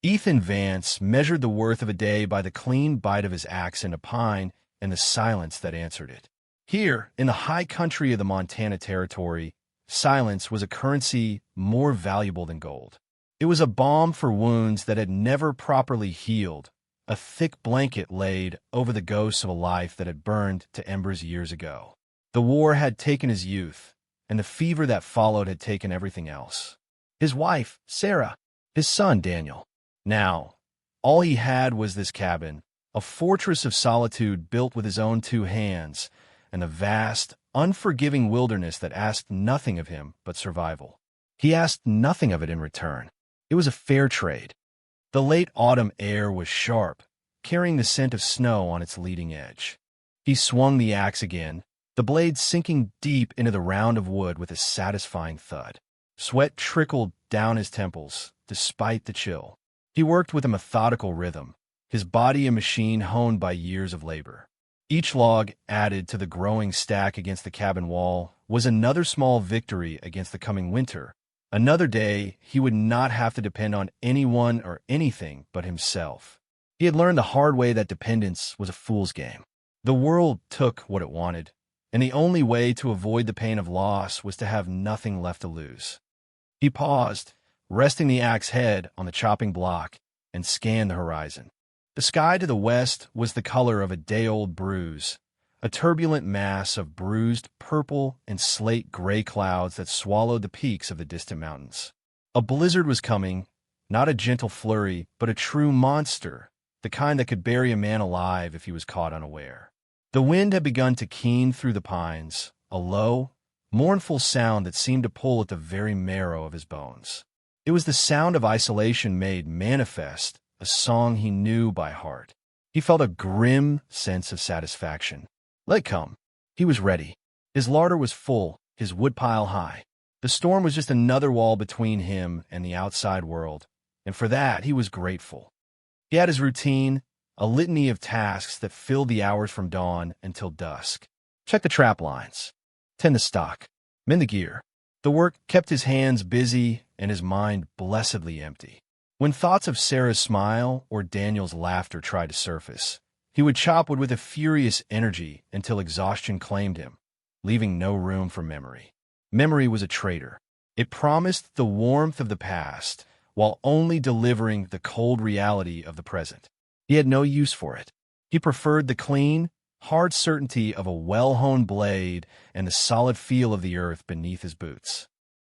Ethan Vance measured the worth of a day by the clean bite of his axe in a pine and the silence that answered it. Here, in the high country of the Montana Territory, silence was a currency more valuable than gold. It was a balm for wounds that had never properly healed, a thick blanket laid over the ghosts of a life that had burned to embers years ago. The war had taken his youth, and the fever that followed had taken everything else. His wife, Sarah, his son, Daniel. Now, all he had was this cabin, a fortress of solitude built with his own two hands, and a vast, unforgiving wilderness that asked nothing of him but survival. He asked nothing of it in return. It was a fair trade. The late autumn air was sharp, carrying the scent of snow on its leading edge. He swung the axe again, the blade sinking deep into the round of wood with a satisfying thud. Sweat trickled down his temples, despite the chill. He worked with a methodical rhythm, his body a machine honed by years of labor. Each log added to the growing stack against the cabin wall was another small victory against the coming winter. Another day he would not have to depend on anyone or anything but himself. He had learned the hard way that dependence was a fool's game. The world took what it wanted, and the only way to avoid the pain of loss was to have nothing left to lose. He paused, resting the axe head on the chopping block, and scanned the horizon. The sky to the west was the color of a day-old bruise, a turbulent mass of bruised purple and slate-gray clouds that swallowed the peaks of the distant mountains. A blizzard was coming, not a gentle flurry, but a true monster, the kind that could bury a man alive if he was caught unaware. The wind had begun to keen through the pines, a low, mournful sound that seemed to pull at the very marrow of his bones. It was the sound of isolation made manifest, a song he knew by heart. He felt a grim sense of satisfaction. Let it come. He was ready. His larder was full, his woodpile high. The storm was just another wall between him and the outside world, and for that he was grateful. He had his routine, a litany of tasks that filled the hours from dawn until dusk. Check the trap lines, tend the stock, mend the gear. The work kept his hands busy and his mind blessedly empty. When thoughts of Sarah's smile or Daniel's laughter tried to surface, he would chop wood with a furious energy until exhaustion claimed him, leaving no room for memory. Memory was a traitor. It promised the warmth of the past while only delivering the cold reality of the present. He had no use for it. He preferred the clean, hard certainty of a well-honed blade and the solid feel of the earth beneath his boots.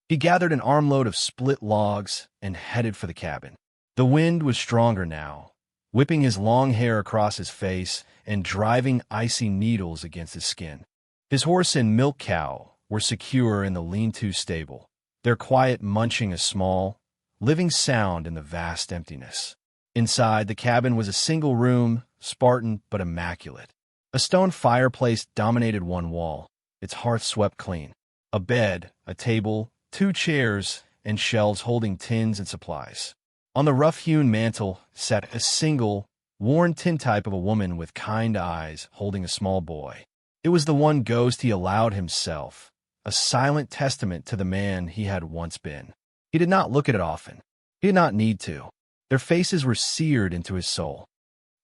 He gathered an armload of split logs and headed for the cabin. The wind was stronger now, whipping his long hair across his face and driving icy needles against his skin. His horse and milk cow were secure in the lean-to stable, their quiet munching a small, living sound in the vast emptiness. Inside, the cabin was a single room, Spartan but immaculate. A stone fireplace dominated one wall, its hearth swept clean. A bed, a table, 2 chairs, and shelves holding tins and supplies. On the rough-hewn mantel sat a single, worn tintype of a woman with kind eyes holding a small boy. It was the one ghost he allowed himself, a silent testament to the man he had once been. He did not look at it often. He did not need to. Their faces were seared into his soul.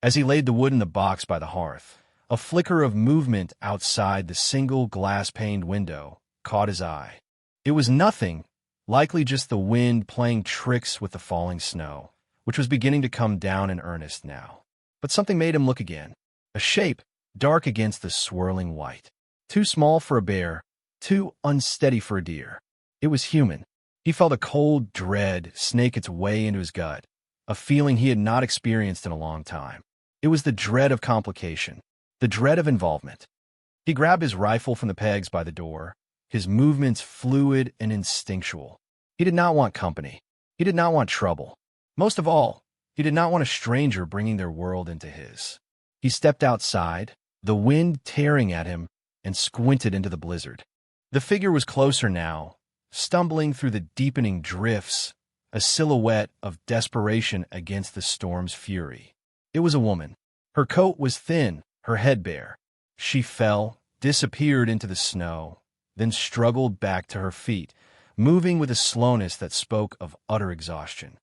As he laid the wood in the box by the hearth, a flicker of movement outside the single glass-paned window caught his eye. It was nothing, likely just the wind playing tricks with the falling snow, which was beginning to come down in earnest now. But something made him look again. A shape, dark against the swirling white. Too small for a bear, too unsteady for a deer. It was human. He felt a cold dread snake its way into his gut, a feeling he had not experienced in a long time. It was the dread of complication, the dread of involvement. He grabbed his rifle from the pegs by the door, his movements fluid and instinctual. He did not want company. He did not want trouble. Most of all, he did not want a stranger bringing their world into his. He stepped outside, the wind tearing at him, and squinted into the blizzard. The figure was closer now, stumbling through the deepening drifts, a silhouette of desperation against the storm's fury. It was a woman. Her coat was thin, her head bare. She fell, disappeared into the snow, then struggled back to her feet, moving with a slowness that spoke of utter exhaustion.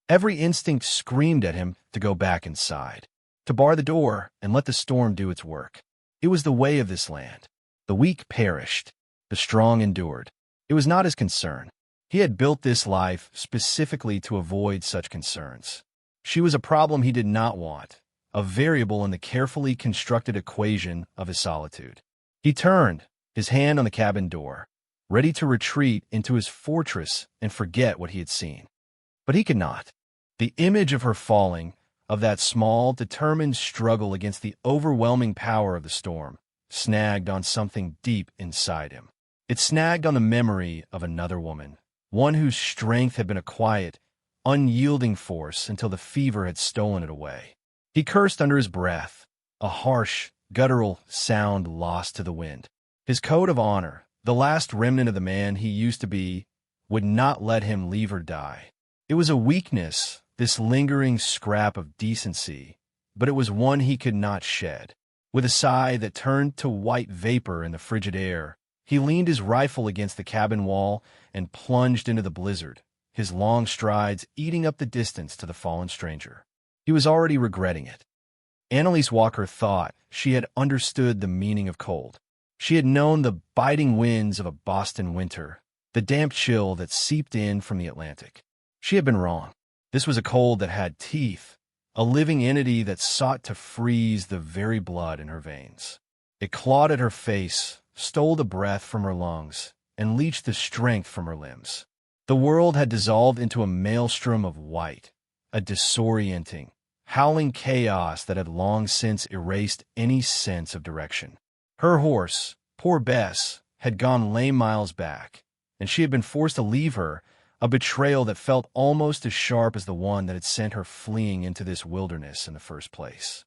Every instinct screamed at him to go back inside, to bar the door and let the storm do its work. It was the way of this land. The weak perished, the strong endured. It was not his concern. He had built this life specifically to avoid such concerns. She was a problem he did not want, a variable in the carefully constructed equation of his solitude. He turned, his hand on the cabin door, ready to retreat into his fortress and forget what he had seen. But he could not. The image of her falling, of that small, determined struggle against the overwhelming power of the storm, snagged on something deep inside him. It snagged on the memory of another woman, one whose strength had been a quiet, unyielding force until the fever had stolen it away. He cursed under his breath, a harsh, guttural sound lost to the wind. His code of honor, the last remnant of the man he used to be, would not let him leave or die. It was a weakness, this lingering scrap of decency, but it was one he could not shed. With a sigh that turned to white vapor in the frigid air, he leaned his rifle against the cabin wall and plunged into the blizzard, his long strides eating up the distance to the fallen stranger. He was already regretting it. Annalise Walker thought she had understood the meaning of cold. She had known the biting winds of a Boston winter, the damp chill that seeped in from the Atlantic. She had been wrong. This was a cold that had teeth, a living entity that sought to freeze the very blood in her veins. It clawed at her face, stole the breath from her lungs, and leached the strength from her limbs. The world had dissolved into a maelstrom of white, a disorienting, howling chaos that had long since erased any sense of direction. Her horse, poor Bess, had gone lame miles back, and she had been forced to leave her, a betrayal that felt almost as sharp as the one that had sent her fleeing into this wilderness in the first place.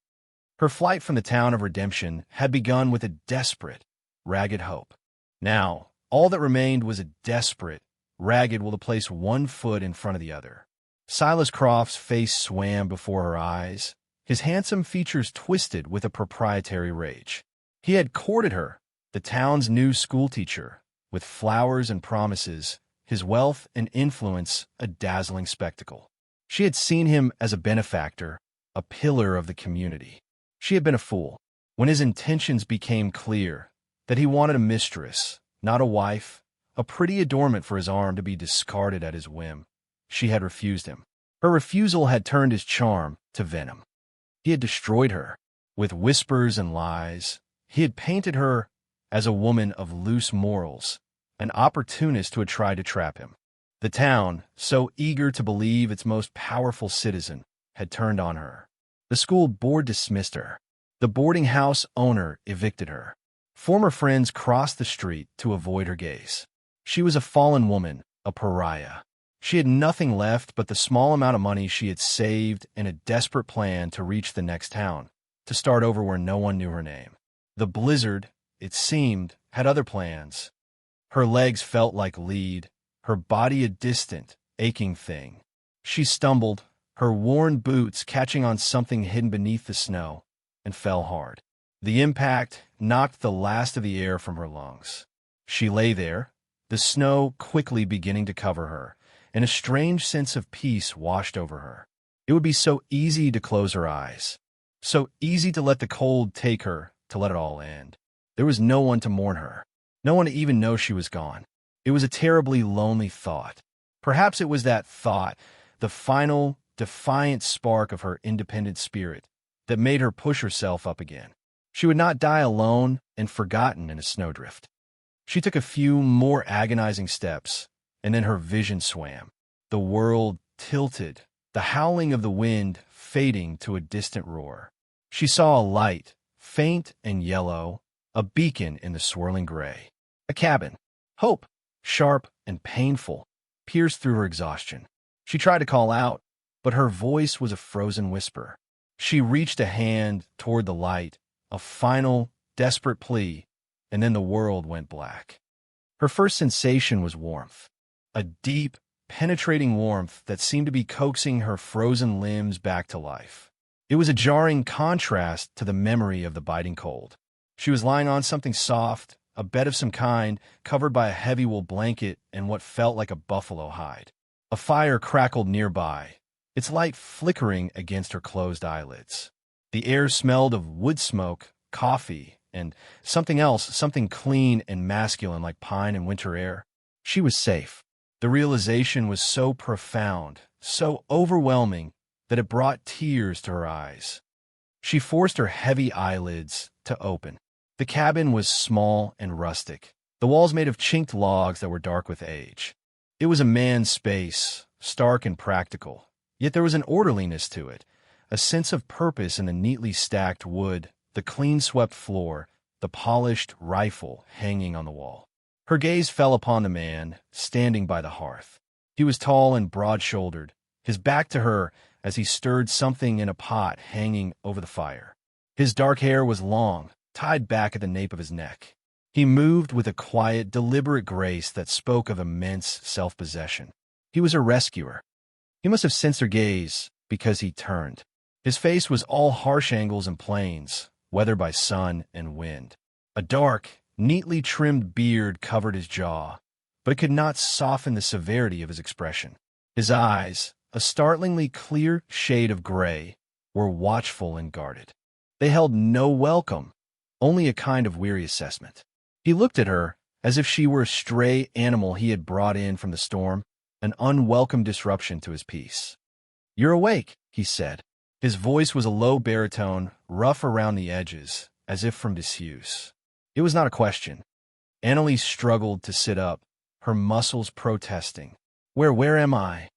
Her flight from the town of redemption had begun with a desperate, ragged hope. Now, all that remained was a desperate, ragged will to place one foot in front of the other. Silas Croft's face swam before her eyes, his handsome features twisted with a proprietary rage. He had courted her, the town's new schoolteacher, with flowers and promises, his wealth and influence a dazzling spectacle. She had seen him as a benefactor, a pillar of the community. She had been a fool. When his intentions became clear, that he wanted a mistress, not a wife, a pretty adornment for his arm to be discarded at his whim, she had refused him. Her refusal had turned his charm to venom. He had destroyed her. With whispers and lies, he had painted her as a woman of loose morals, an opportunist who had tried to trap him. The town, so eager to believe its most powerful citizen, had turned on her. The school board dismissed her. The boarding house owner evicted her. Former friends crossed the street to avoid her gaze. She was a fallen woman, a pariah. She had nothing left but the small amount of money she had saved and a desperate plan to reach the next town, to start over where no one knew her name. The blizzard, it seemed, had other plans. Her legs felt like lead, her body a distant, aching thing. She stumbled, her worn boots catching on something hidden beneath the snow, and fell hard. The impact knocked the last of the air from her lungs. She lay there, the snow quickly beginning to cover her, and a strange sense of peace washed over her. It would be so easy to close her eyes, so easy to let the cold take her, to let it all end. There was no one to mourn her, no one to even know she was gone. It was a terribly lonely thought. Perhaps it was that thought, the final, defiant spark of her independent spirit, that made her push herself up again. She would not die alone and forgotten in a snowdrift. She took a few more agonizing steps, and then her vision swam. The world tilted, the howling of the wind fading to a distant roar. She saw a light, faint and yellow, a beacon in the swirling gray. A cabin. Hope, sharp and painful, pierced through her exhaustion. She tried to call out, but her voice was a frozen whisper. She reached a hand toward the light, a final, desperate plea, and then the world went black. Her first sensation was warmth, a deep, penetrating warmth that seemed to be coaxing her frozen limbs back to life. It was a jarring contrast to the memory of the biting cold. She was lying on something soft, a bed of some kind, covered by a heavy wool blanket and what felt like a buffalo hide. A fire crackled nearby, its light flickering against her closed eyelids. The air smelled of wood smoke, coffee, and something else, something clean and masculine like pine and winter air. She was safe. The realization was so profound, so overwhelming, that it brought tears to her eyes. She forced her heavy eyelids to open. The cabin was small and rustic, the walls made of chinked logs that were dark with age. It was a man's space, stark and practical, yet there was an orderliness to it, a sense of purpose in the neatly stacked wood, the clean-swept floor, the polished rifle hanging on the wall. Her gaze fell upon the man standing by the hearth. He was tall and broad-shouldered, his back to her as he stirred something in a pot hanging over the fire. His dark hair was long, tied back at the nape of his neck. He moved with a quiet, deliberate grace that spoke of immense self-possession. He was her rescuer. He must have sensed her gaze because he turned. His face was all harsh angles and planes, weathered by sun and wind. A dark, neatly trimmed beard covered his jaw, but it could not soften the severity of his expression. His eyes, a startlingly clear shade of gray, were watchful and guarded. They held no welcome, only a kind of weary assessment. He looked at her as if she were a stray animal he had brought in from the storm, an unwelcome disruption to his peace. "You're awake," he said. His voice was a low baritone, rough around the edges, as if from disuse. It was not a question. Annalise struggled to sit up, her muscles protesting. Where am I?"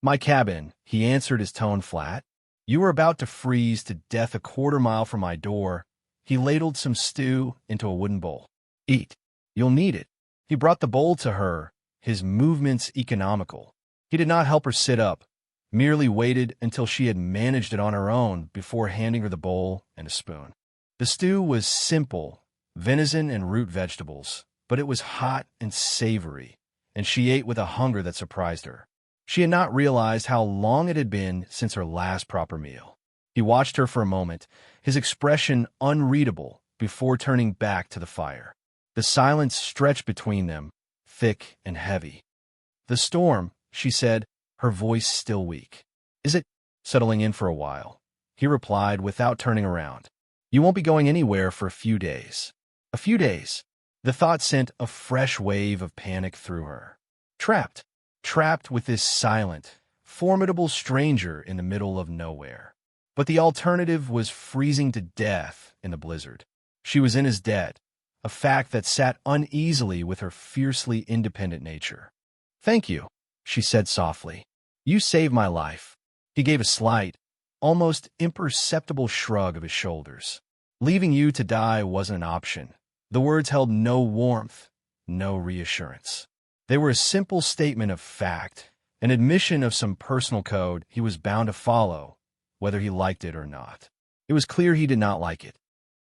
"My cabin," he answered, his tone flat. "You were about to freeze to death a quarter-mile from my door." He ladled some stew into a wooden bowl. "Eat. You'll need it." He brought the bowl to her, his movements economical. He did not help her sit up, merely waited until she had managed it on her own before handing her the bowl and a spoon. The stew was simple, venison and root vegetables, but it was hot and savory, and she ate with a hunger that surprised her. She had not realized how long it had been since her last proper meal. He watched her for a moment, his expression unreadable, before turning back to the fire. The silence stretched between them, thick and heavy. "The storm," she said, her voice still weak. "Is it settling in for a while?" He replied without turning around. "You won't be going anywhere for a few days." A few days. The thought sent a fresh wave of panic through her. Trapped with this silent, formidable stranger in the middle of nowhere. But the alternative was freezing to death in the blizzard. She was in his debt, a fact that sat uneasily with her fiercely independent nature. "Thank you," she said softly. "You saved my life." He gave a slight, almost imperceptible shrug of his shoulders. Leaving you to die wasn't an option. The words held no warmth, no reassurance. They were a simple statement of fact, an admission of some personal code he was bound to follow, whether he liked it or not. It was clear he did not like it.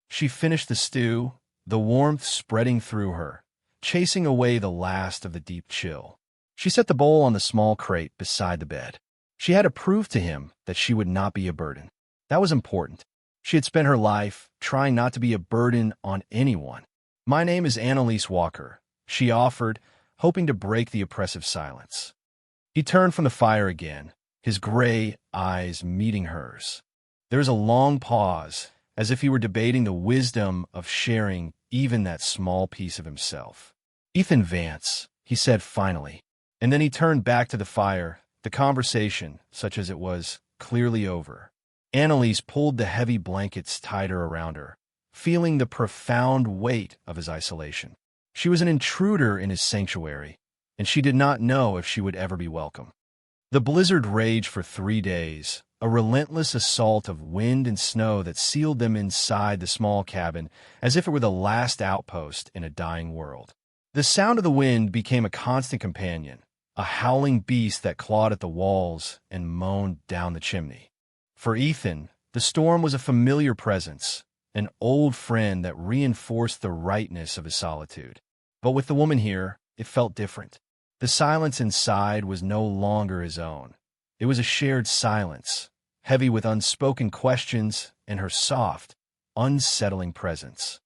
She finished the stew, the warmth spreading through her, chasing away the last of the deep chill. She set the bowl on the small crate beside the bed. She had to prove to him that she would not be a burden. That was important. She had spent her life trying not to be a burden on anyone. "My name is Annalise Walker," she offered, hoping to break the oppressive silence. He turned from the fire again, his gray eyes meeting hers. There was a long pause, as if he were debating the wisdom of sharing even that small piece of himself. "Ethan Vance," he said finally, and then he turned back to the fire, the conversation, such as it was, clearly over. Annalise pulled the heavy blankets tighter around her, feeling the profound weight of his isolation. She was an intruder in his sanctuary, and she did not know if she would ever be welcome. The blizzard raged for 3 days, a relentless assault of wind and snow that sealed them inside the small cabin as if it were the last outpost in a dying world. The sound of the wind became a constant companion, a howling beast that clawed at the walls and moaned down the chimney. For Ethan, the storm was a familiar presence, an old friend that reinforced the rightness of his solitude. But with the woman here, it felt different. The silence inside was no longer his own. It was a shared silence, heavy with unspoken questions and her soft, unsettling presence.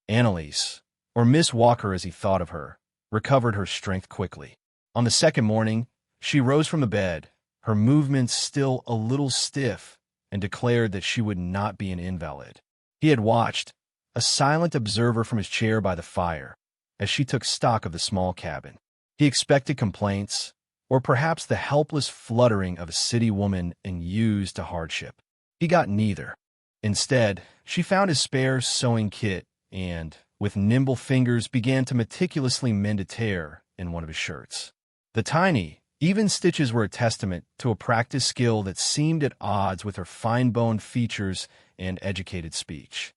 Annalise, or Miss Walker as he thought of her, recovered her strength quickly. On the second morning, she rose from the bed, her movements still a little stiff, and declared that she would not be an invalid. He had watched, a silent observer from his chair by the fire, as she took stock of the small cabin. He expected complaints, or perhaps the helpless fluttering of a city woman unused to hardship. He got neither. Instead, she found his spare sewing kit and, with nimble fingers, began to meticulously mend a tear in one of his shirts. The tiny, even stitches were a testament to a practiced skill that seemed at odds with her fine-boned features and educated speech.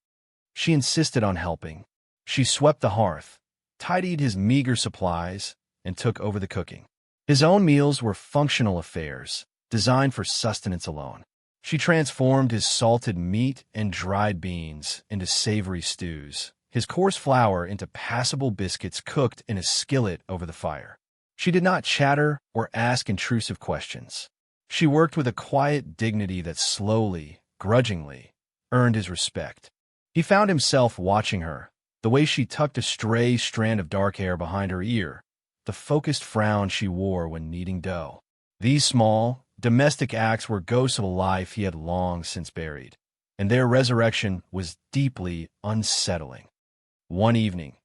She insisted on helping. She swept the hearth, tidied his meager supplies, and took over the cooking. His own meals were functional affairs, designed for sustenance alone. She transformed his salted meat and dried beans into savory stews, his coarse flour into passable biscuits cooked in a skillet over the fire. She did not chatter or ask intrusive questions. She worked with a quiet dignity that slowly, grudgingly, earned his respect. He found himself watching her, the way she tucked a stray strand of dark hair behind her ear, the focused frown she wore when kneading dough. These small, domestic acts were ghosts of a life he had long since buried, and their resurrection was deeply unsettling. One evening,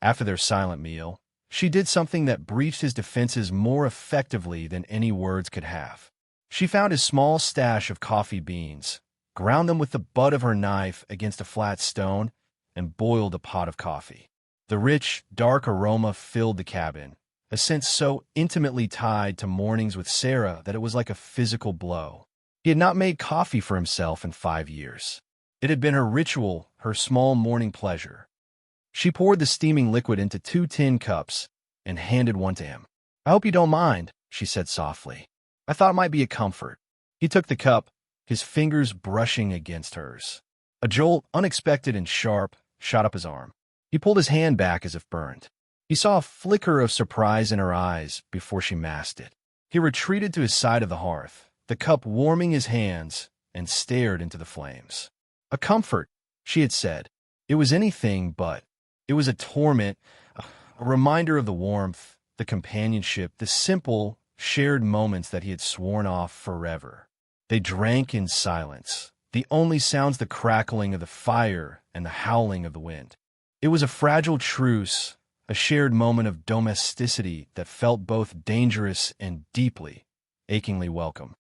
after their silent meal, she did something that breached his defenses more effectively than any words could have. She found his small stash of coffee beans, ground them with the butt of her knife against a flat stone, and boiled a pot of coffee. The rich, dark aroma filled the cabin, a scent so intimately tied to mornings with Sarah that it was like a physical blow. He had not made coffee for himself in 5 years. It had been her ritual, her small morning pleasure. She poured the steaming liquid into 2 tin cups and handed one to him. "I hope you don't mind," she said softly. "I thought it might be a comfort." He took the cup, his fingers brushing against hers. A jolt, unexpected and sharp, shot up his arm. He pulled his hand back as if burned. He saw a flicker of surprise in her eyes before she masked it. He retreated to his side of the hearth, the cup warming his hands, and stared into the flames. "A comfort," she had said. It was anything but. It was a torment, a reminder of the warmth, the companionship, the simple, shared moments that he had sworn off forever. They drank in silence, the only sounds the crackling of the fire and the howling of the wind. It was a fragile truce, a shared moment of domesticity that felt both dangerous and deeply, achingly welcome.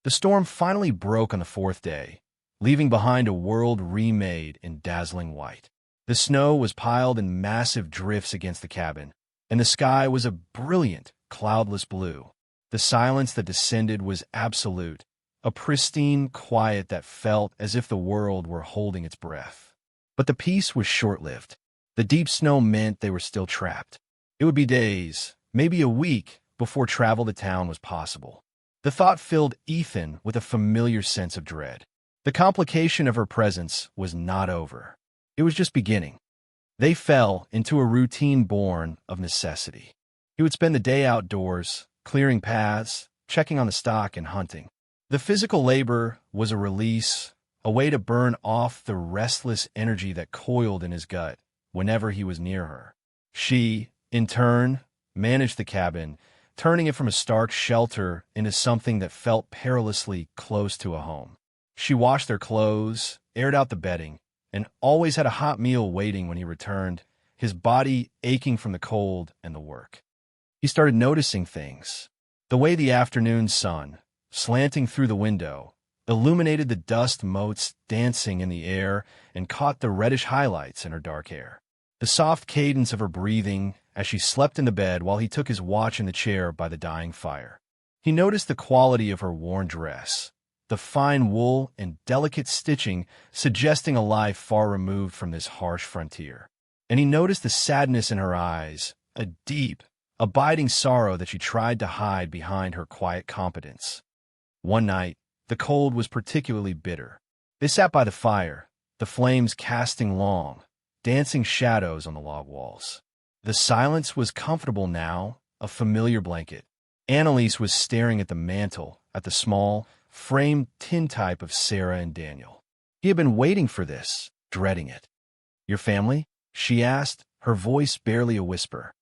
The storm finally broke on the 4th day, leaving behind a world remade in dazzling white. The snow was piled in massive drifts against the cabin, and the sky was a brilliant, cloudless blue. The silence that descended was absolute, a pristine quiet that felt as if the world were holding its breath. But the peace was short-lived. The deep snow meant they were still trapped. It would be days, maybe a week, before travel to town was possible. The thought filled Ethan with a familiar sense of dread. The complication of her presence was not over. It was just beginning. They fell into a routine born of necessity. He would spend the day outdoors, clearing paths, checking on the stock, and hunting. The physical labor was a release, a way to burn off the restless energy that coiled in his gut whenever he was near her. She, in turn, managed the cabin, turning it from a stark shelter into something that felt perilously close to a home. She washed their clothes, aired out the bedding, and always had a hot meal waiting when he returned, his body aching from the cold and the work. He started noticing things. The way the afternoon sun, slanting through the window, illuminated the dust motes dancing in the air and caught the reddish highlights in her dark hair. The soft cadence of her breathing as she slept in the bed while he took his watch in the chair by the dying fire. He noticed the quality of her worn dress, the fine wool and delicate stitching suggesting a life far removed from this harsh frontier. And he noticed the sadness in her eyes, a deep, abiding sorrow that she tried to hide behind her quiet competence. One night, the cold was particularly bitter. They sat by the fire, the flames casting long, dancing shadows on the log walls. The silence was comfortable now, a familiar blanket. Annalise was staring at the mantel, at the small, framed tintype of Sarah and Daniel. He had been waiting for this, dreading it. "Your family?" she asked, her voice barely a whisper.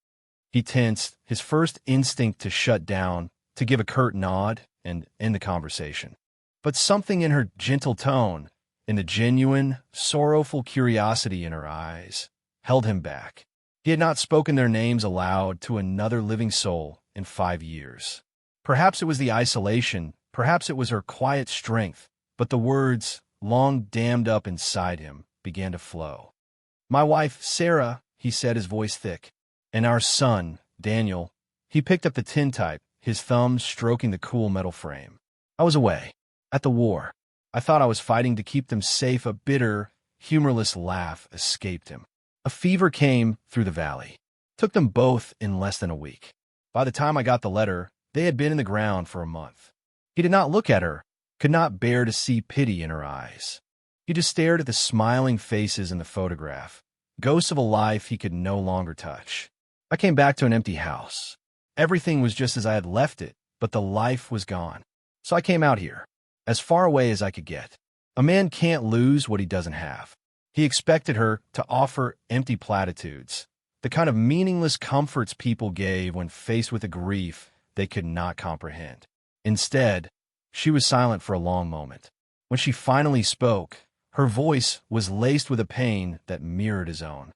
He tensed, his first instinct to shut down, to give a curt nod, and end the conversation. But something in her gentle tone, in the genuine, sorrowful curiosity in her eyes, held him back. He had not spoken their names aloud to another living soul in 5 years. Perhaps it was the isolation, perhaps it was her quiet strength, but the words, long dammed up inside him, began to flow. "My wife, Sarah," he said, his voice thick, "and our son, Daniel." He picked up the tintype, his thumbs stroking the cool metal frame. "I was away, at the war. I thought I was fighting to keep them safe." A bitter, humorless laugh escaped him. "A fever came through the valley. Took them both in less than a week. By the time I got the letter, they had been in the ground for a month." He did not look at her, could not bear to see pity in her eyes. He just stared at the smiling faces in the photograph, ghosts of a life he could no longer touch. "I came back to an empty house. Everything was just as I had left it, but the life was gone. So I came out here, as far away as I could get. A man can't lose what he doesn't have." He expected her to offer empty platitudes, the kind of meaningless comforts people gave when faced with a grief they could not comprehend. Instead, she was silent for a long moment. When she finally spoke, her voice was laced with a pain that mirrored his own.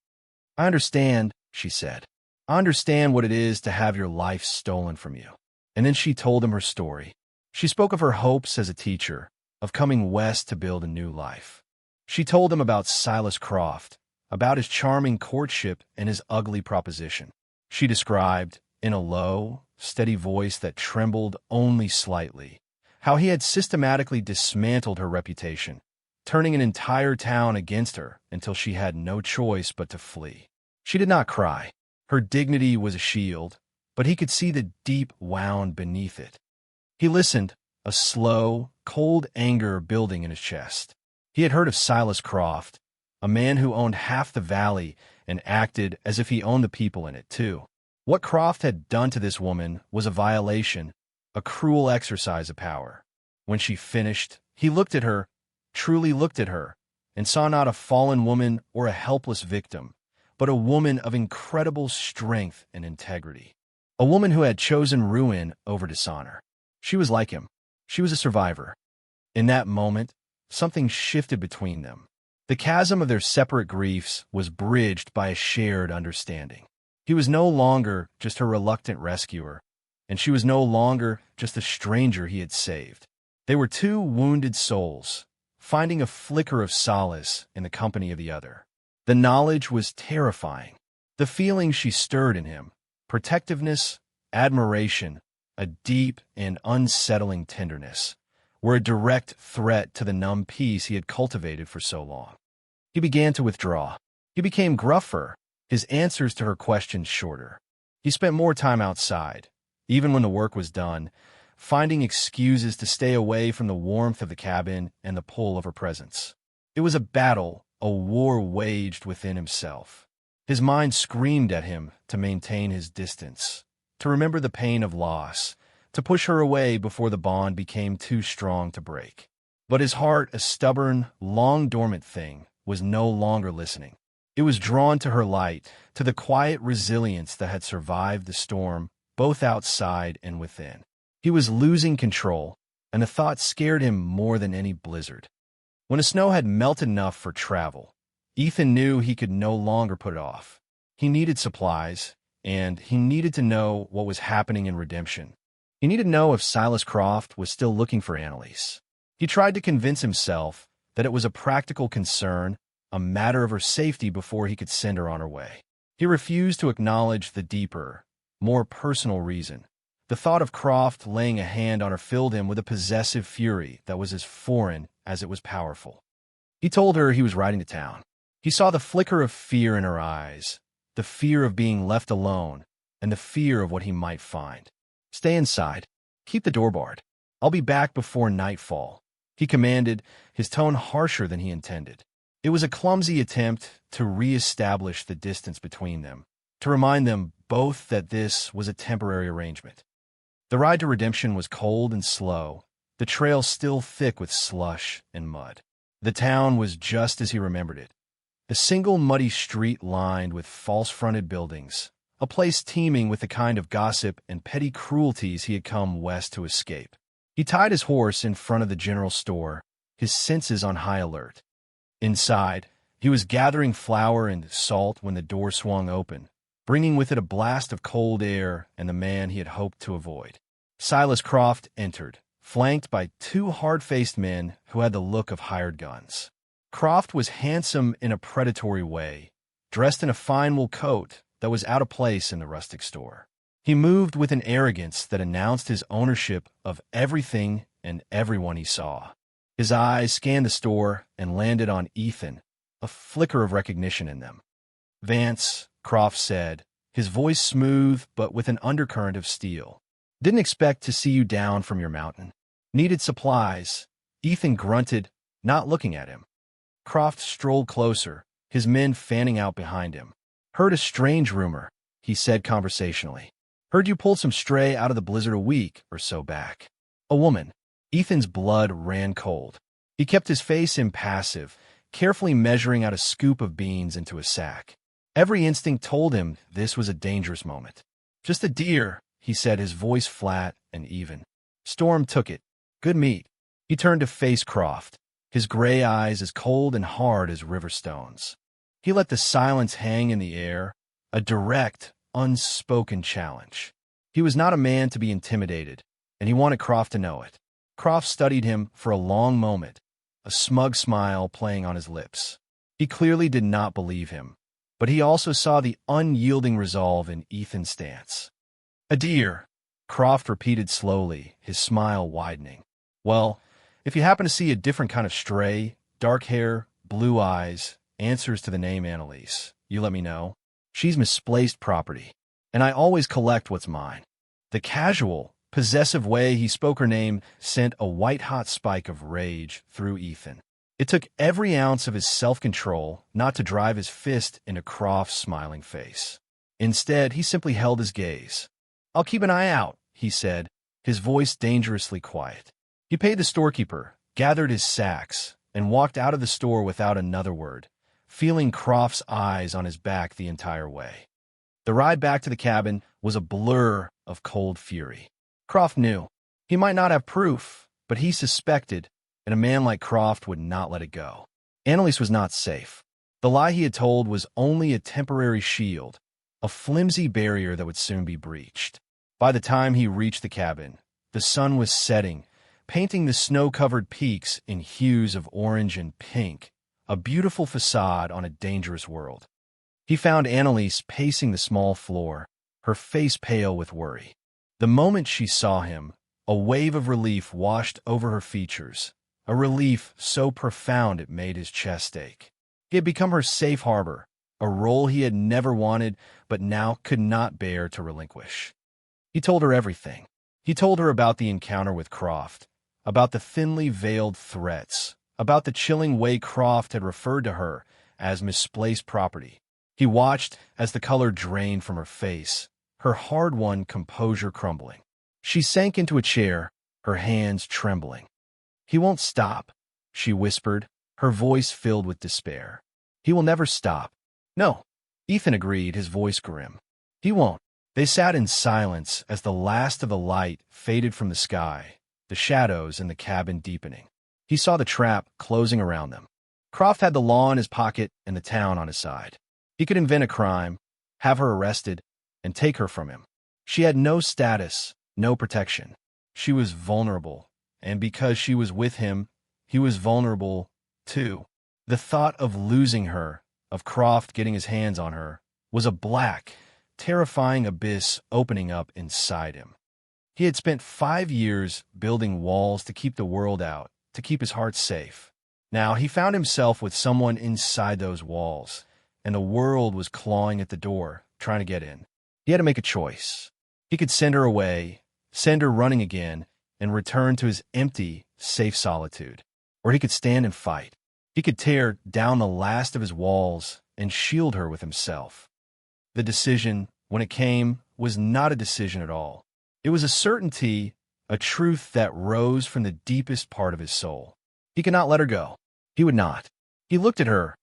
"I understand," she said. "I understand what it is to have your life stolen from you." And then she told him her story. She spoke of her hopes as a teacher, of coming west to build a new life. She told him about Silas Croft, about his charming courtship and his ugly proposition. She described, in a low, steady voice that trembled only slightly, how he had systematically dismantled her reputation, turning an entire town against her until she had no choice but to flee. She did not cry. Her dignity was a shield, but he could see the deep wound beneath it. He listened, a slow, cold anger building in his chest. He had heard of Silas Croft, a man who owned half the valley and acted as if he owned the people in it, too. What Croft had done to this woman was a violation, a cruel exercise of power. When she finished, he looked at her, truly looked at her, and saw not a fallen woman or a helpless victim, but a woman of incredible strength and integrity. A woman who had chosen ruin over dishonor. She was like him. She was a survivor. In that moment, something shifted between them. The chasm of their separate griefs was bridged by a shared understanding. He was no longer just her reluctant rescuer, and she was no longer just a stranger he had saved. They were two wounded souls, finding a flicker of solace in the company of the other. The knowledge was terrifying. The feeling she stirred in him, protectiveness, admiration, a deep and unsettling tenderness, were a direct threat to the numb peace he had cultivated for so long. He began to withdraw. He became gruffer, his answers to her questions shorter. He spent more time outside, even when the work was done, finding excuses to stay away from the warmth of the cabin and the pull of her presence. It was a battle, a war waged within himself. His mind screamed at him to maintain his distance, to remember the pain of loss, to push her away before the bond became too strong to break. But his heart, a stubborn, long-dormant thing, was no longer listening. It was drawn to her light, to the quiet resilience that had survived the storm, both outside and within. He was losing control, and the thought scared him more than any blizzard. When the snow had melted enough for travel, Ethan knew he could no longer put it off. He needed supplies, and he needed to know what was happening in Redemption. He needed to know if Silas Croft was still looking for Annalise. He tried to convince himself that it was a practical concern, a matter of her safety before he could send her on her way. He refused to acknowledge the deeper, more personal reason. The thought of Croft laying a hand on her filled him with a possessive fury that was as foreign as it was powerful. He told her he was riding to town. He saw the flicker of fear in her eyes, the fear of being left alone, and the fear of what he might find. "Stay inside. Keep the door barred. I'll be back before nightfall," he commanded, his tone harsher than he intended. It was a clumsy attempt to re-establish the distance between them, to remind them both that this was a temporary arrangement. The ride to Redemption was cold and slow, the trail still thick with slush and mud. The town was just as he remembered it. A single muddy street lined with false-fronted buildings, a place teeming with the kind of gossip and petty cruelties he had come west to escape. He tied his horse in front of the general store, his senses on high alert. Inside, he was gathering flour and salt when the door swung open, bringing with it a blast of cold air and the man he had hoped to avoid. Silas Croft entered, flanked by two hard-faced men who had the look of hired guns. Croft was handsome in a predatory way, dressed in a fine wool coat that was out of place in the rustic store. He moved with an arrogance that announced his ownership of everything and everyone he saw. His eyes scanned the store and landed on Ethan, a flicker of recognition in them. "Vance," Croft said, his voice smooth but with an undercurrent of steel. "Didn't expect to see you down from your mountain. Needed supplies." Ethan grunted, not looking at him. Croft strolled closer, his men fanning out behind him. "Heard a strange rumor," he said conversationally. "Heard you pulled some stray out of the blizzard a week or so back." "A woman." Ethan's blood ran cold. He kept his face impassive, carefully measuring out a scoop of beans into a sack. Every instinct told him this was a dangerous moment. "Just a deer," he said, his voice flat and even. "Storm took it. Good meat." He turned to face Croft, his gray eyes as cold and hard as river stones. He let the silence hang in the air, a direct, unspoken challenge. He was not a man to be intimidated, and he wanted Croft to know it. Croft studied him for a long moment, a smug smile playing on his lips. He clearly did not believe him, but he also saw the unyielding resolve in Ethan's stance. "A deer," Croft repeated slowly, his smile widening. "Well, if you happen to see a different kind of stray, dark hair, blue eyes, answers to the name Annalise, you let me know. She's misplaced property, and I always collect what's mine." The casual, possessive way he spoke her name sent a white-hot spike of rage through Ethan. It took every ounce of his self-control not to drive his fist into Croft's smiling face. Instead, he simply held his gaze. "I'll keep an eye out," he said, his voice dangerously quiet. He paid the storekeeper, gathered his sacks, and walked out of the store without another word, feeling Croft's eyes on his back the entire way. The ride back to the cabin was a blur of cold fury. Croft knew. He might not have proof, but he suspected, and a man like Croft would not let it go. Annalise was not safe. The lie he had told was only a temporary shield, a flimsy barrier that would soon be breached. By the time he reached the cabin, the sun was setting, painting the snow-covered peaks in hues of orange and pink, a beautiful facade on a dangerous world. He found Annalise pacing the small floor, her face pale with worry. The moment she saw him, a wave of relief washed over her features, a relief so profound it made his chest ache. He had become her safe harbor, a role he had never wanted but now could not bear to relinquish. He told her everything. He told her about the encounter with Croft, about the thinly veiled threats, about the chilling way Croft had referred to her as misplaced property. He watched as the color drained from her face, her hard-won composure crumbling. She sank into a chair, her hands trembling. "He won't stop," she whispered, her voice filled with despair. "He will never stop." "No," Ethan agreed, his voice grim. "He won't." They sat in silence as the last of the light faded from the sky, the shadows in the cabin deepening. He saw the trap closing around them. Croft had the law in his pocket and the town on his side. He could invent a crime, have her arrested, and take her from him. She had no status, no protection. She was vulnerable, and because she was with him, he was vulnerable, too. The thought of losing her, of Croft getting his hands on her, was a black, terrifying abyss opening up inside him. He had spent 5 years building walls to keep the world out, to keep his heart safe. Now he found himself with someone inside those walls, and the world was clawing at the door, trying to get in. He had to make a choice. He could send her away, send her running again, and return to his empty, safe solitude. Or he could stand and fight. He could tear down the last of his walls and shield her with himself. The decision, when it came, was not a decision at all. It was a certainty, a truth that rose from the deepest part of his soul. He could not let her go. He would not. He looked at her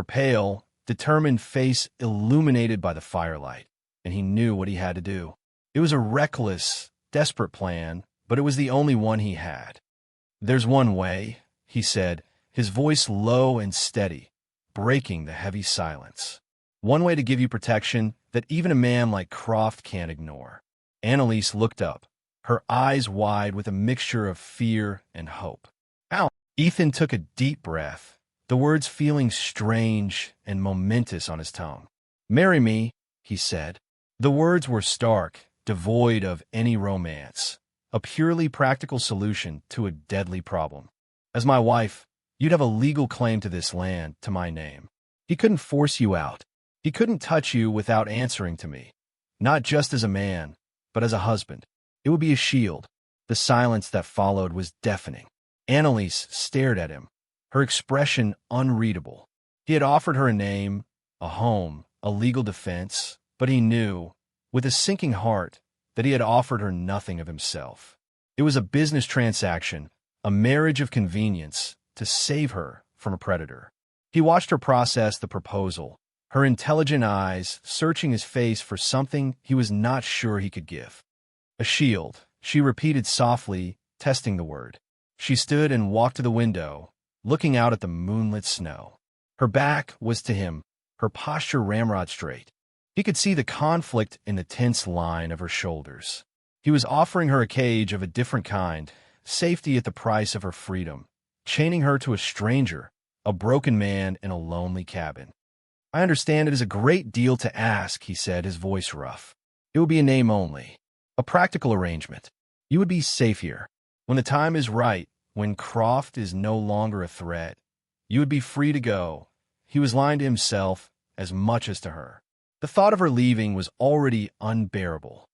pale, determined face illuminated by the firelight, and he knew what he had to do. It was a reckless, desperate plan, but it was the only one he had. "There's one way," he said, his voice low and steady, breaking the heavy silence. "One way to give you protection that even a man like Croft can't ignore." Annalise looked up, her eyes wide with a mixture of fear and hope. "Ow!" Ethan took a deep breath, the words feeling strange and momentous on his tongue. "Marry me," he said. The words were stark, devoid of any romance, a purely practical solution to a deadly problem. "As my wife, you'd have a legal claim to this land, to my name. He couldn't force you out. He couldn't touch you without answering to me. Not just as a man, but as a husband. It would be a shield." The silence that followed was deafening. Annalise stared at him, her expression unreadable. He had offered her a name, a home, a legal defense, but he knew, with a sinking heart, that he had offered her nothing of himself. It was a business transaction, a marriage of convenience, to save her from a predator. He watched her process the proposal, her intelligent eyes searching his face for something he was not sure he could give. "A shield," she repeated softly, testing the word. She stood and walked to the window, looking out at the moonlit snow. Her back was to him, her posture ramrod straight. He could see the conflict in the tense line of her shoulders. He was offering her a cage of a different kind, safety at the price of her freedom, chaining her to a stranger, a broken man in a lonely cabin. "I understand it is a great deal to ask," he said, his voice rough. "It would be a name only, a practical arrangement. You would be safe here. When the time is right, when Croft is no longer a threat, you would be free to go." He was lying to himself as much as to her. The thought of her leaving was already unbearable.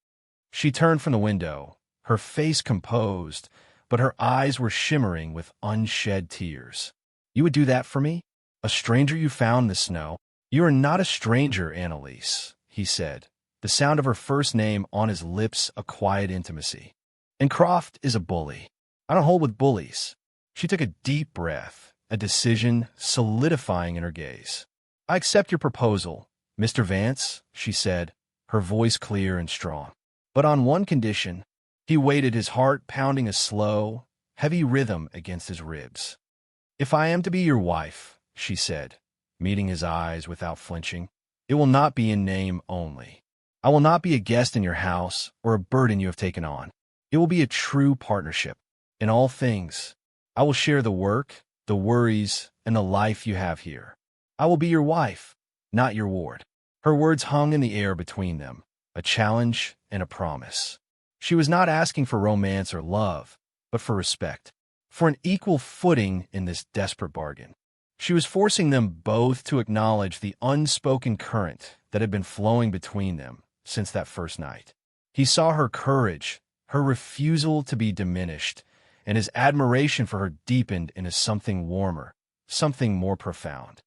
She turned from the window, her face composed, but her eyes were shimmering with unshed tears. "You would do that for me? A stranger you found in the snow?" "You are not a stranger, Annalise," he said, the sound of her first name on his lips a quiet intimacy. "And Croft is a bully. I don't hold with bullies." She took a deep breath, a decision solidifying in her gaze. "I accept your proposal, Mr. Vance," she said, her voice clear and strong. "But on one condition." He waited, his heart pounding a slow, heavy rhythm against his ribs. "If I am to be your wife," she said, meeting his eyes without flinching, "it will not be in name only. I will not be a guest in your house or a burden you have taken on. It will be a true partnership. In all things, I will share the work, the worries, and the life you have here. I will be your wife, not your ward." Her words hung in the air between them, a challenge and a promise. She was not asking for romance or love, but for respect, for an equal footing in this desperate bargain. She was forcing them both to acknowledge the unspoken current that had been flowing between them since that first night. He saw her courage, her refusal to be diminished, and his admiration for her deepened into something warmer, something more profound.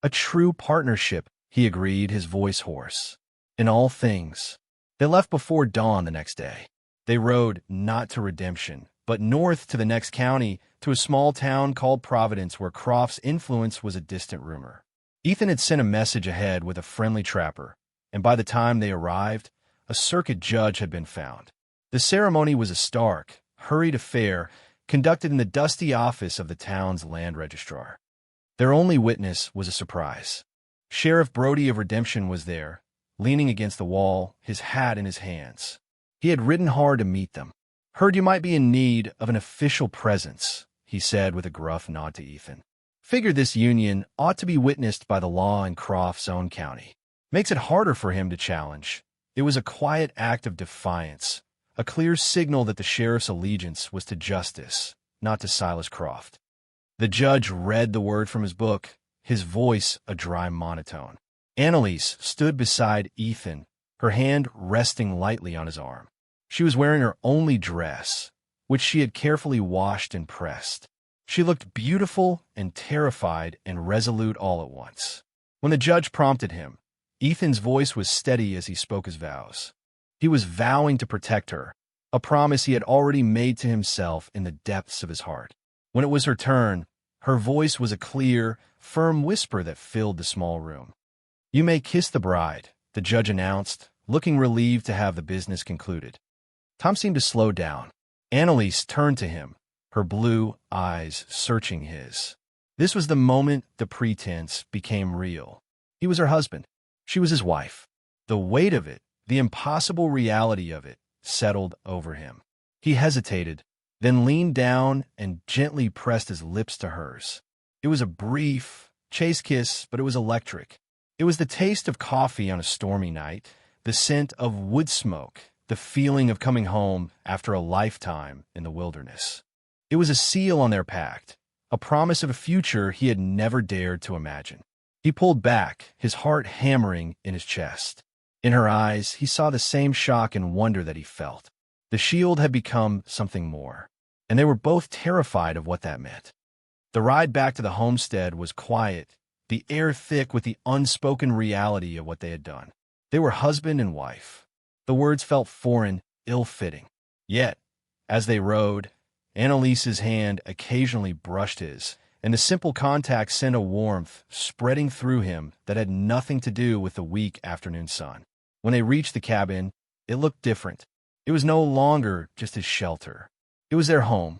"A true partnership," he agreed, his voice hoarse. "In all things." They left before dawn the next day. They rode not to Redemption, but north to the next county, to a small town called Providence, where Croft's influence was a distant rumor. Ethan had sent a message ahead with a friendly trapper, and by the time they arrived, a circuit judge had been found. The ceremony was a stark, hurried affair conducted in the dusty office of the town's land registrar. Their only witness was a surprise. Sheriff Brody of Redemption was there, leaning against the wall, his hat in his hands. He had ridden hard to meet them. "Heard you might be in need of an official presence," he said with a gruff nod to Ethan. "Figured this union ought to be witnessed by the law in Croft's own county. Makes it harder for him to challenge." It was a quiet act of defiance, a clear signal that the sheriff's allegiance was to justice, not to Silas Croft. The judge read the word from his book, his voice a dry monotone. Annalise stood beside Ethan, her hand resting lightly on his arm. She was wearing her only dress, which she had carefully washed and pressed. She looked beautiful and terrified and resolute all at once. When the judge prompted him, Ethan's voice was steady as he spoke his vows. He was vowing to protect her, a promise he had already made to himself in the depths of his heart. When it was her turn, her voice was a clear, firm whisper that filled the small room. "You may kiss the bride," the judge announced, looking relieved to have the business concluded. Tom seemed to slow down. Annalise turned to him, her blue eyes searching his. This was the moment the pretense became real. He was her husband. She was his wife. The weight of it, the impossible reality of it, settled over him. He hesitated, then leaned down and gently pressed his lips to hers. It was a brief, chaste kiss, but it was electric. It was the taste of coffee on a stormy night, the scent of wood smoke, the feeling of coming home after a lifetime in the wilderness. It was a seal on their pact, a promise of a future he had never dared to imagine. He pulled back, his heart hammering in his chest. In her eyes, he saw the same shock and wonder that he felt. The shield had become something more, and they were both terrified of what that meant. The ride back to the homestead was quiet, the air thick with the unspoken reality of what they had done. They were husband and wife. The words felt foreign, ill-fitting. Yet, as they rode, Annalise's hand occasionally brushed his, and the simple contact sent a warmth spreading through him that had nothing to do with the weak afternoon sun. When they reached the cabin, it looked different. It was no longer just his shelter. It was their home.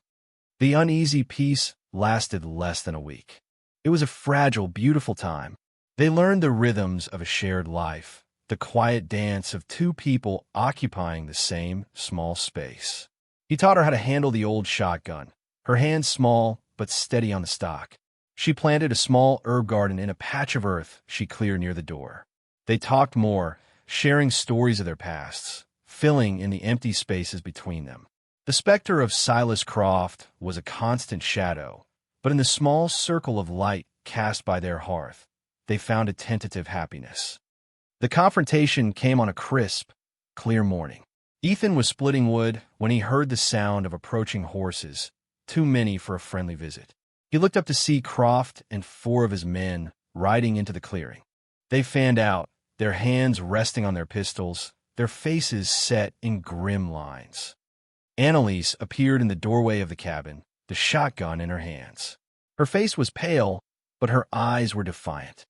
The uneasy peace lasted less than a week. It was a fragile, beautiful time. They learned the rhythms of a shared life, the quiet dance of two people occupying the same small space. He taught her how to handle the old shotgun, her hands small but steady on the stock. She planted a small herb garden in a patch of earth she cleared near the door. They talked more, sharing stories of their pasts, filling in the empty spaces between them. The specter of Silas Croft was a constant shadow, but in the small circle of light cast by their hearth, they found a tentative happiness. The confrontation came on a crisp, clear morning. Ethan was splitting wood when he heard the sound of approaching horses, too many for a friendly visit. He looked up to see Croft and 4 of his men riding into the clearing. They fanned out, their hands resting on their pistols, their faces set in grim lines. Annalise appeared in the doorway of the cabin, the shotgun in her hands. Her face was pale, but her eyes were defiant.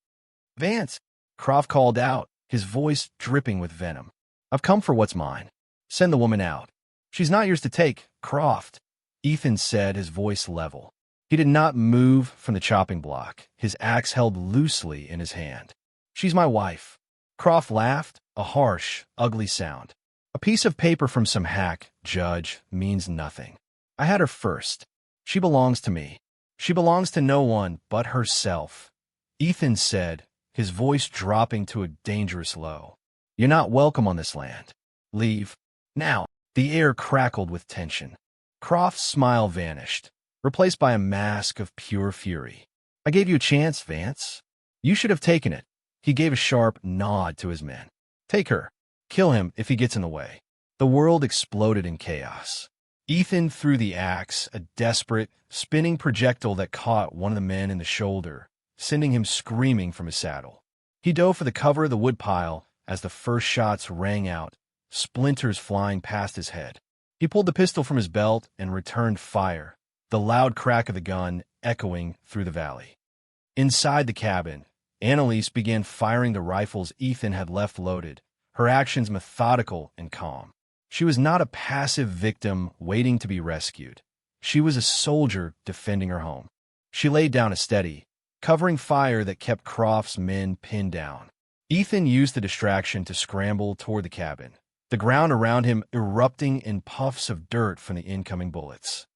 "Vance," Croft called out, his voice dripping with venom. "I've come for what's mine. Send the woman out." "She's not yours to take, Croft," Ethan said, his voice level. He did not move from the chopping block, his axe held loosely in his hand. "She's my wife." Croft laughed, a harsh, ugly sound. "A piece of paper from some hack, judge, means nothing. I had her first. She belongs to me. She belongs to no one but herself," Ethan said, his voice dropping to a dangerous low. "You're not welcome on this land. Leave. Now." The air crackled with tension. Croft's smile vanished, replaced by a mask of pure fury. "I gave you a chance, Vance. You should have taken it." He gave a sharp nod to his men. "Take her. Kill him if he gets in the way." The world exploded in chaos. Ethan threw the axe, a desperate, spinning projectile that caught one of the men in the shoulder, sending him screaming from his saddle. He dove for the cover of the woodpile as the first shots rang out, splinters flying past his head. He pulled the pistol from his belt and returned fire, the loud crack of the gun echoing through the valley. Inside the cabin, Annalise began firing the rifles Ethan had left loaded, her actions methodical and calm. She was not a passive victim waiting to be rescued. She was a soldier defending her home. She laid down a steady, covering fire that kept Croft's men pinned down. Ethan used the distraction to scramble toward the cabin, the ground around him erupting in puffs of dirt from the incoming bullets.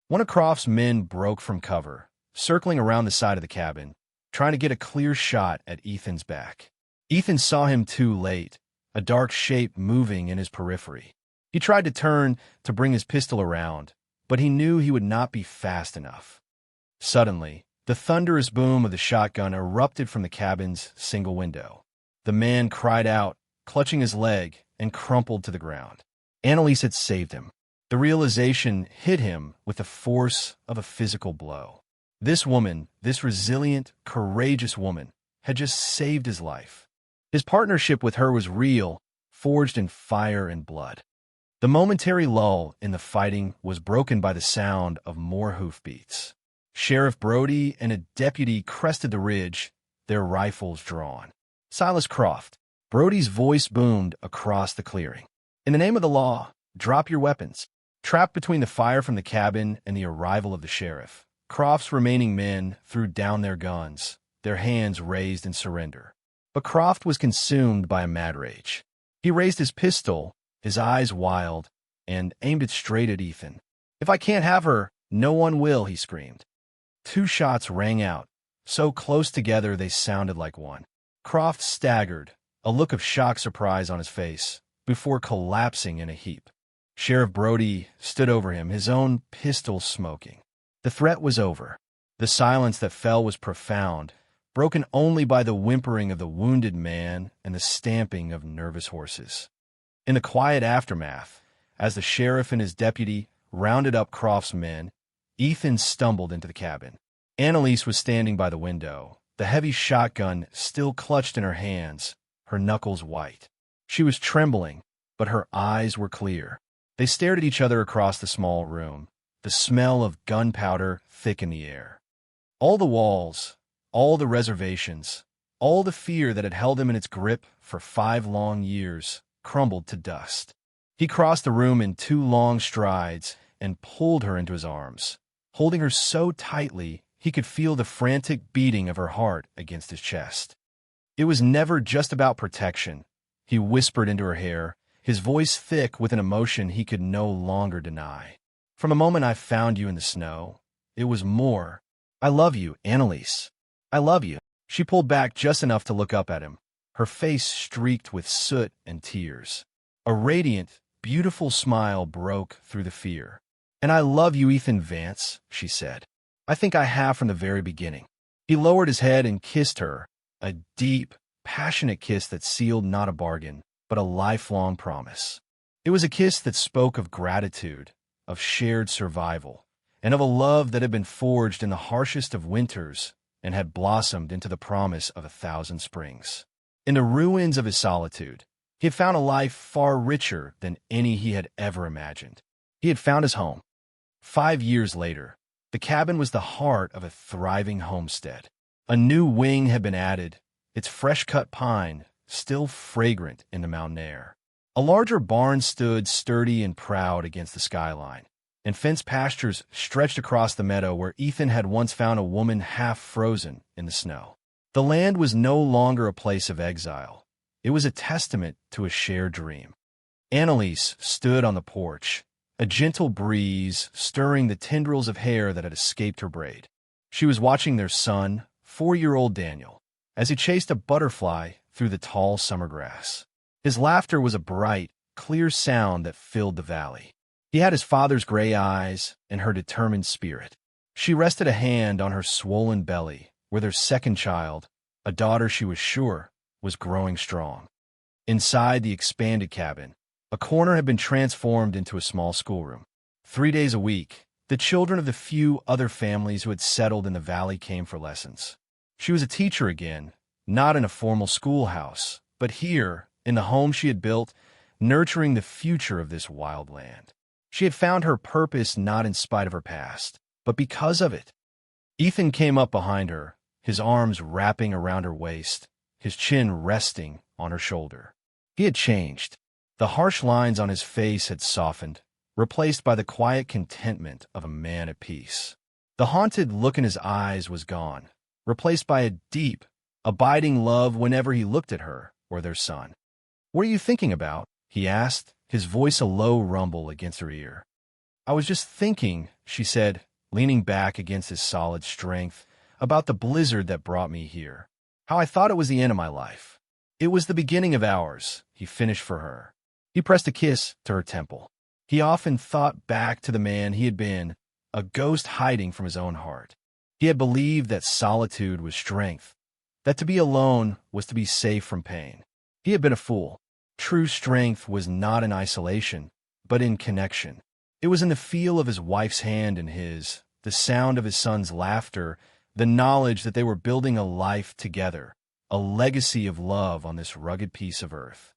One of Croft's men broke from cover, circling around the side of the cabin, trying to get a clear shot at Ethan's back. Ethan saw him too late, a dark shape moving in his periphery. He tried to turn to bring his pistol around, but he knew he would not be fast enough. Suddenly, the thunderous boom of the shotgun erupted from the cabin's single window. The man cried out, clutching his leg, and crumpled to the ground. Annalise had saved him. The realization hit him with the force of a physical blow. This woman, this resilient, courageous woman, had just saved his life. His partnership with her was real, forged in fire and blood. The momentary lull in the fighting was broken by the sound of more hoofbeats. Sheriff Brody and a deputy crested the ridge, their rifles drawn. "Silas Croft," Brody's voice boomed across the clearing. "In the name of the law, drop your weapons." Trapped between the fire from the cabin and the arrival of the sheriff, Croft's remaining men threw down their guns, their hands raised in surrender. But Croft was consumed by a mad rage. He raised his pistol, his eyes wild, and aimed it straight at Ethan. "If I can't have her, no one will," he screamed. 2 shots rang out, so close together they sounded like one. Croft staggered, a look of shocked surprise on his face, before collapsing in a heap. Sheriff Brody stood over him, his own pistol smoking. The threat was over. The silence that fell was profound, broken only by the whimpering of the wounded man and the stamping of nervous horses. In the quiet aftermath, as the sheriff and his deputy rounded up Croft's men, Ethan stumbled into the cabin. Annalise was standing by the window, the heavy shotgun still clutched in her hands, her knuckles white. She was trembling, but her eyes were clear. They stared at each other across the small room, the smell of gunpowder thick in the air. All the walls, all the reservations, all the fear that had held him in its grip for 5 long years crumbled to dust. He crossed the room in 2 long strides and pulled her into his arms, holding her so tightly he could feel the frantic beating of her heart against his chest. It was never just about protection, he whispered into her hair, his voice thick with an emotion he could no longer deny. "From the moment I found you in the snow, it was more. I love you, Annalise. I love you." She pulled back just enough to look up at him, her face streaked with soot and tears. A radiant, beautiful smile broke through the fear. "And I love you, Ethan Vance," she said. "I think I have from the very beginning." He lowered his head and kissed her, a deep, passionate kiss that sealed not a bargain, but a lifelong promise. It was a kiss that spoke of gratitude, of shared survival, and of a love that had been forged in the harshest of winters and had blossomed into the promise of 1,000 springs. In the ruins of his solitude, he had found a life far richer than any he had ever imagined. He had found his home. 5 years later, the cabin was the heart of a thriving homestead. A new wing had been added, its fresh-cut pine still fragrant in the mountain air. A larger barn stood sturdy and proud against the skyline, and fenced pastures stretched across the meadow where Ethan had once found a woman half frozen in the snow. The land was no longer a place of exile. It was a testament to a shared dream. Annalise stood on the porch, a gentle breeze stirring the tendrils of hair that had escaped her braid. She was watching their son, 4-year-old Daniel, as he chased a butterfly through the tall summer grass. His laughter was a bright, clear sound that filled the valley. He had his father's gray eyes and her determined spirit. She rested a hand on her swollen belly, where their second child, a daughter she was sure, was growing strong. Inside the expanded cabin, a corner had been transformed into a small schoolroom. 3 days a week, the children of the few other families who had settled in the valley came for lessons. She was a teacher again, not in a formal schoolhouse, but here, in the home she had built, nurturing the future of this wild land. She had found her purpose not in spite of her past, but because of it. Ethan came up behind her, his arms wrapping around her waist, his chin resting on her shoulder. He had changed. The harsh lines on his face had softened, replaced by the quiet contentment of a man at peace. The haunted look in his eyes was gone, replaced by a deep, abiding love whenever he looked at her or their son. "What are you thinking about?" he asked, his voice a low rumble against her ear. "I was just thinking," she said, leaning back against his solid strength, "about the blizzard that brought me here. How I thought it was the end of my life. It was the beginning of ours," he finished for her. He pressed a kiss to her temple. He often thought back to the man he had been, a ghost hiding from his own heart. He had believed that solitude was strength, that to be alone was to be safe from pain. He had been a fool. True strength was not in isolation, but in connection. It was in the feel of his wife's hand in his, the sound of his son's laughter, the knowledge that they were building a life together, a legacy of love on this rugged piece of earth.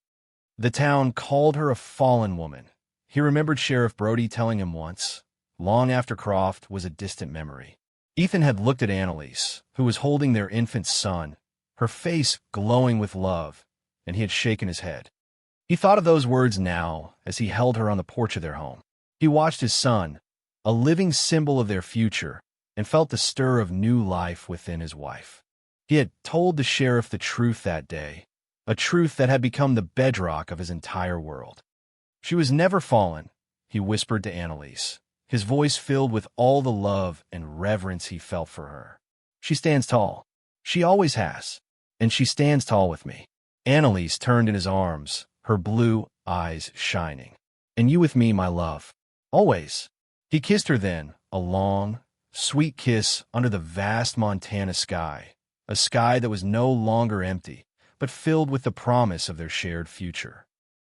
The town called her a fallen woman. He remembered Sheriff Brody telling him once, long after Croft was a distant memory. Ethan had looked at Annalise, who was holding their infant son, her face glowing with love, and he had shaken his head. He thought of those words now as he held her on the porch of their home. He watched his son, a living symbol of their future, and felt the stir of new life within his wife. He had told the sheriff the truth that day, a truth that had become the bedrock of his entire world. She was never fallen, he whispered to Annalise, his voice filled with all the love and reverence he felt for her. She stands tall. She always has. And she stands tall with me. Annalise turned in his arms, her blue eyes shining. And you with me, my love. Always. He kissed her then, a long, sweet kiss under the vast Montana sky, a sky that was no longer empty, but filled with the promise of their shared future.